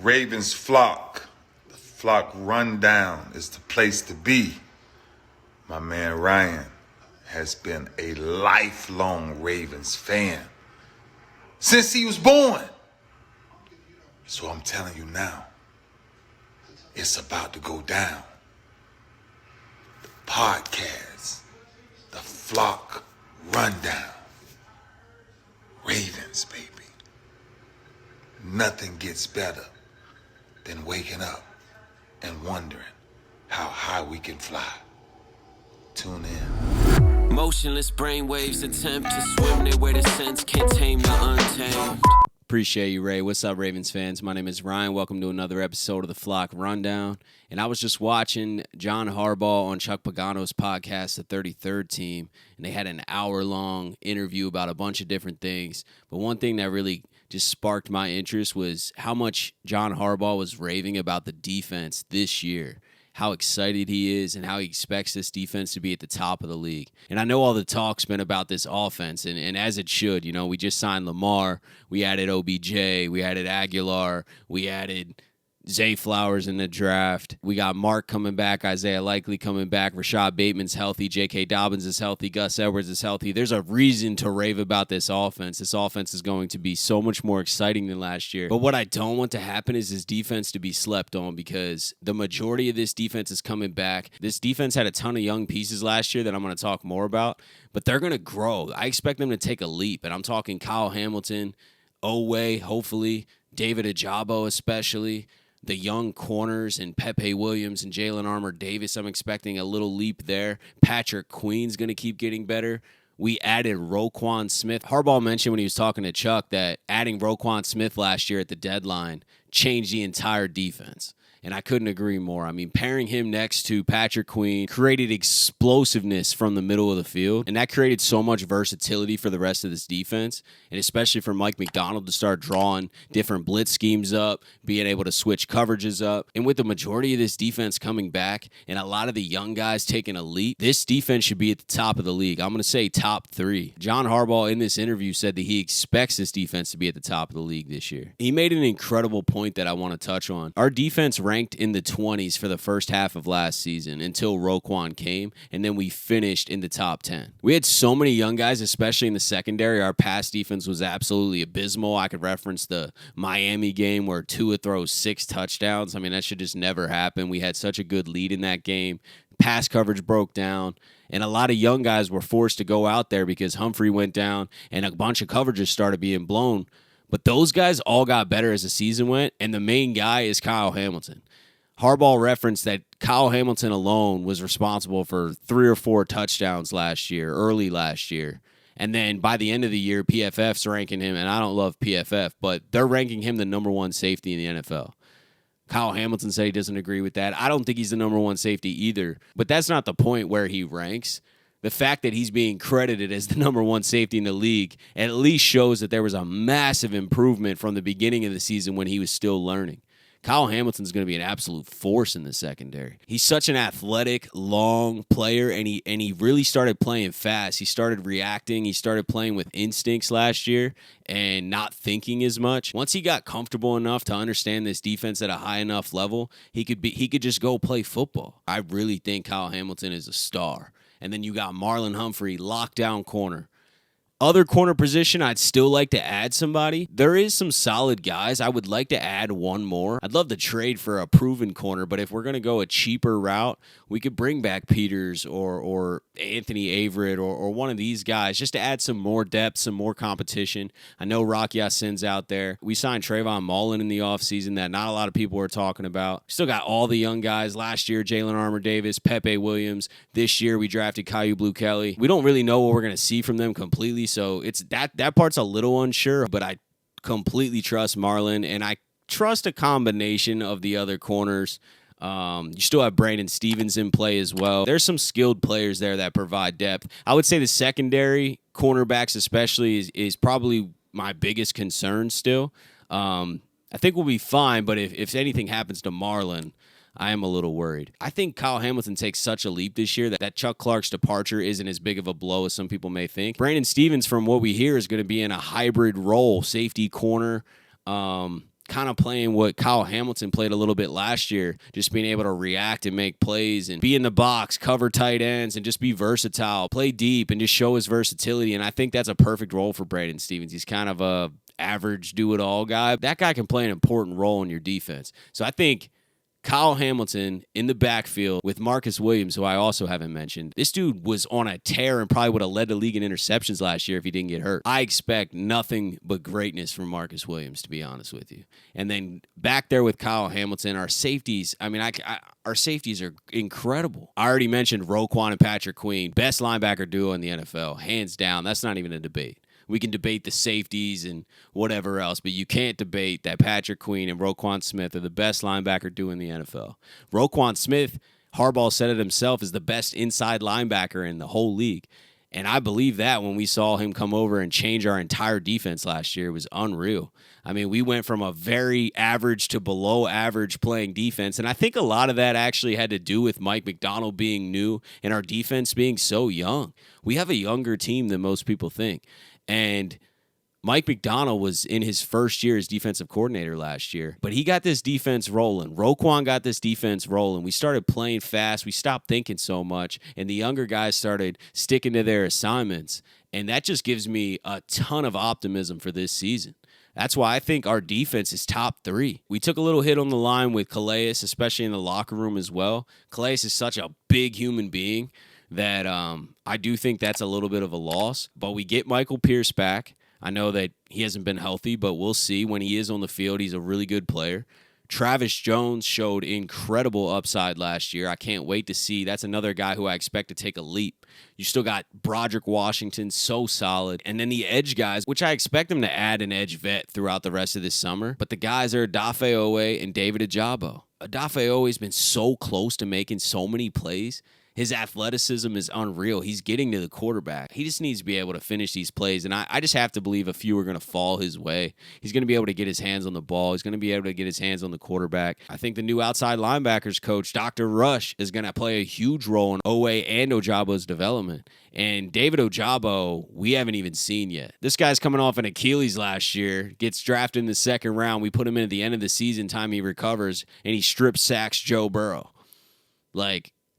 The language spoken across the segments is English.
Ravens flock. The flock rundown is the place to be. My man Ryan has been a lifelong Ravens fan since he was born. So I'm telling you now, it's about to go down. The podcast, the flock rundown. Ravens, baby. Nothing gets better than waking up and wondering how high we can fly. Tune in. Motionless brainwaves attempt to swim their way to sense, can't tame the untamed. Appreciate you, Ray. What's up, Ravens fans? My name is Ryan. Welcome to another episode of the Flock Rundown. And I was just watching John Harbaugh on Chuck Pagano's podcast, The 33rd Team, and they had an hour-long interview about a bunch of different things. But one thing that really just sparked my interest was how much John Harbaugh was raving about the defense this year, how excited he is and how he expects this defense to be at the top of the league. And I know all the talk's been about this offense, and as it should. You know, we just signed Lamar, we added OBJ, we added Aguilar, we added Zay Flowers in the draft. We got Mark coming back, Isaiah Likely coming back, Rashad Bateman's healthy, J.K. Dobbins is healthy, Gus Edwards is healthy. There's a reason to rave about this offense. This offense is going to be so much more exciting than last year. But what I don't want to happen is this defense to be slept on, because the majority of this defense is coming back. This defense had a ton of young pieces last year that I'm going to talk more about, but they're going to grow. I expect them to take a leap, and I'm talking Kyle Hamilton, Oweh, hopefully, David Ojabo especially, the young corners and Pepe Williams and Jalen Armour-Davis. I'm expecting a little leap there. Patrick Queen's going to keep getting better. We added Roquan Smith. Harbaugh mentioned when he was talking to Chuck that adding Roquan Smith last year at the deadline changed the entire defense. And I couldn't agree more. I mean, pairing him next to Patrick Queen created explosiveness from the middle of the field, and that created so much versatility for the rest of this defense, and especially for Mike Macdonald to start drawing different blitz schemes up, being able to switch coverages up. And with the majority of this defense coming back and a lot of the young guys taking a leap, this defense should be at the top of the league. I'm going to say top 3. John Harbaugh in this interview said that he expects this defense to be at the top of the league this year. He made an incredible point that I want to touch on. Our defense ranked in the 20s for the first half of last season until Roquan came, and then we finished in the top 10. We had so many young guys, especially in the secondary. Our pass defense was absolutely abysmal. I could reference the Miami game where Tua throws 6 touchdowns. I mean, that should just never happen. We had such a good lead in that game. Pass coverage broke down, and a lot of young guys were forced to go out there because Humphrey went down and a bunch of coverages started being blown. But those guys all got better as the season went, and the main guy is Kyle Hamilton. Harbaugh referenced that Kyle Hamilton alone was responsible for 3 or 4 touchdowns early last year. And then by the end of the year, PFF's ranking him, and I don't love PFF, but they're ranking him the number 1 safety in the NFL. Kyle Hamilton said he doesn't agree with that. I don't think he's the number 1 safety either, but that's not the point where he ranks. The fact that he's being credited as the number 1 safety in the league at least shows that there was a massive improvement from the beginning of the season when he was still learning. Kyle Hamilton's going to be an absolute force in the secondary. He's such an athletic, long player, and he really started playing fast. He started reacting. He started playing with instincts last year and not thinking as much. Once he got comfortable enough to understand this defense at a high enough level, he could just go play football. I really think Kyle Hamilton is a star. And then you got Marlon Humphrey, lockdown corner. Other corner position, I'd still like to add somebody. There is some solid guys. I would like to add one more. I'd love to trade for a proven corner, but if we're going to go a cheaper route, we could bring back Peters or Anthony Averett or one of these guys just to add some more depth, some more competition. I know Rock Ya-Sin's out there. We signed Trayvon Mullen in the offseason that not a lot of people are talking about. Still got all the young guys. Last year, Jalen Armour-Davis, Pepe Williams. This year, we drafted Caillou Blue-Kelly. We don't really know what we're going to see from them completely, so it's that part's a little unsure, but I completely trust Marlon, and I trust a combination of the other corners. You still have Brandon Stevens in play as well. There's some skilled players there that provide depth. I would say the secondary, cornerbacks especially, is probably my biggest concern still. I think we'll be fine, but if anything happens to Marlon, I am a little worried. I think Kyle Hamilton takes such a leap this year that Chuck Clark's departure isn't as big of a blow as some people may think. Brandon Stevens, from what we hear, is going to be in a hybrid role, safety, corner, kind kind of playing what Kyle Hamilton played a little bit last year, just being able to react and make plays and be in the box, cover tight ends, and just be versatile, play deep, and just show his versatility. And I think that's a perfect role for Brandon Stephens. He's kind of a average do-it-all guy. That guy can play an important role in your defense. So I think Kyle Hamilton in the backfield with Marcus Williams, who I also haven't mentioned. This dude was on a tear and probably would have led the league in interceptions last year if he didn't get hurt. I expect nothing but greatness from Marcus Williams, to be honest with you. And then back there with Kyle Hamilton, our safeties, our safeties are incredible. I already mentioned Roquan and Patrick Queen, best linebacker duo in the NFL, hands down. That's not even a debate. We can debate the safeties and whatever else, but you can't debate that Patrick Queen and Roquan Smith are the best linebacker duo in the NFL. Roquan Smith, Harbaugh said it himself, is the best inside linebacker in the whole league. And I believe that when we saw him come over and change our entire defense last year, it was unreal. I mean, we went from a very average to below average playing defense. And I think a lot of that actually had to do with Mike Macdonald being new and our defense being so young. We have a younger team than most people think. And Mike Macdonald was in his first year as defensive coordinator last year, but he got this defense rolling. Roquan got this defense rolling. We started playing fast. We stopped thinking so much, and the younger guys started sticking to their assignments, and that just gives me a ton of optimism for this season. That's why I think our defense is top 3. We took a little hit on the line with Calais, especially in the locker room as well. Calais is such a big human being that I do think that's a little bit of a loss. But we get Michael Pierce back. I know that he hasn't been healthy, but we'll see. When he is on the field, he's a really good player. Travis Jones showed incredible upside last year. I can't wait to see. That's another guy who I expect to take a leap. You still got Broderick Washington, so solid. And then the edge guys, which I expect them to add an edge vet throughout the rest of this summer. But the guys are Odafe Owe and David Ojabo. Odafe Owe has been so close to making so many plays. His athleticism is unreal. He's getting to the quarterback. He just needs to be able to finish these plays, and I just have to believe a few are going to fall his way. He's going to be able to get his hands on the ball. He's going to be able to get his hands on the quarterback. I think the new outside linebackers coach, Dr. Rush, is going to play a huge role in Owe and Ojabo's development. And David Ojabo, we haven't even seen yet. This guy's coming off an Achilles last year, gets drafted in the second round. We put him in at the end of the season, time he recovers, and he strip sacks Joe Burrow.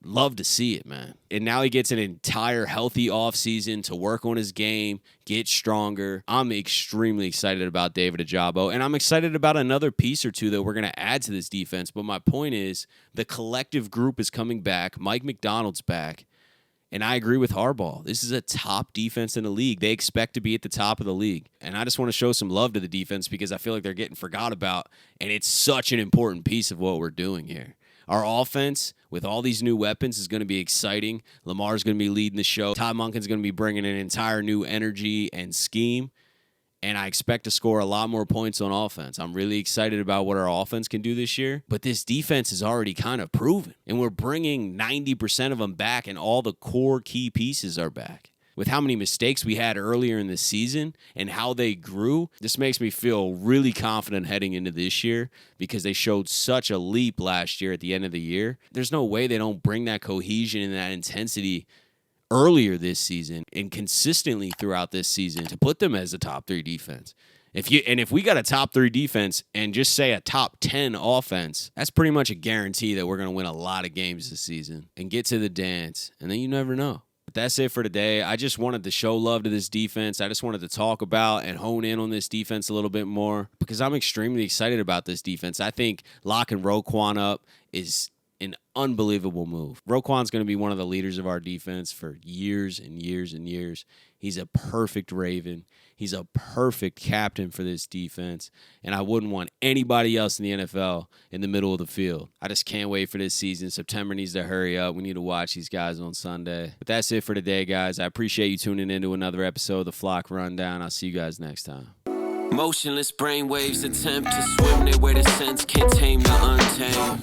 Love to see it, man. And now he gets an entire healthy offseason to work on his game, get stronger. I'm extremely excited about David Ojabo, and I'm excited about another piece or two that we're going to add to this defense. But my point is the collective group is coming back. Mike Macdonald's back, and I agree with Harbaugh. This is a top defense in the league. They expect to be at the top of the league, and I just want to show some love to the defense because I feel like they're getting forgot about, and it's such an important piece of what we're doing here. Our offense, with all these new weapons, is going to be exciting. Lamar's going to be leading the show. Todd Monken's going to be bringing an entire new energy and scheme, and I expect to score a lot more points on offense. I'm really excited about what our offense can do this year, but this defense is already kind of proven, and we're bringing 90% of them back, and all the core key pieces are back. With how many mistakes we had earlier in the season and how they grew, this makes me feel really confident heading into this year because they showed such a leap last year at the end of the year. There's no way they don't bring that cohesion and that intensity earlier this season and consistently throughout this season to put them as a top 3 defense. If we got a top 3 defense and just say a top 10 offense, that's pretty much a guarantee that we're going to win a lot of games this season and get to the dance, and then you never know. But that's it for today. I just wanted to show love to this defense. I just wanted to talk about and hone in on this defense a little bit more because I'm extremely excited about this defense. I think locking Roquan up is an unbelievable move. Roquan's going to be one of the leaders of our defense for years and years and years. He's a perfect Raven. He's a perfect captain for this defense, and I wouldn't want anybody else in the NFL in the middle of the field. I just can't wait for this season. September needs to hurry up. We need to watch these guys on Sunday. But that's it for today, guys. I appreciate you tuning in to another episode of the Flock Rundown. I'll see you guys next time. Motionless brainwaves attempt to swim their way to sense, can't tame the untamed.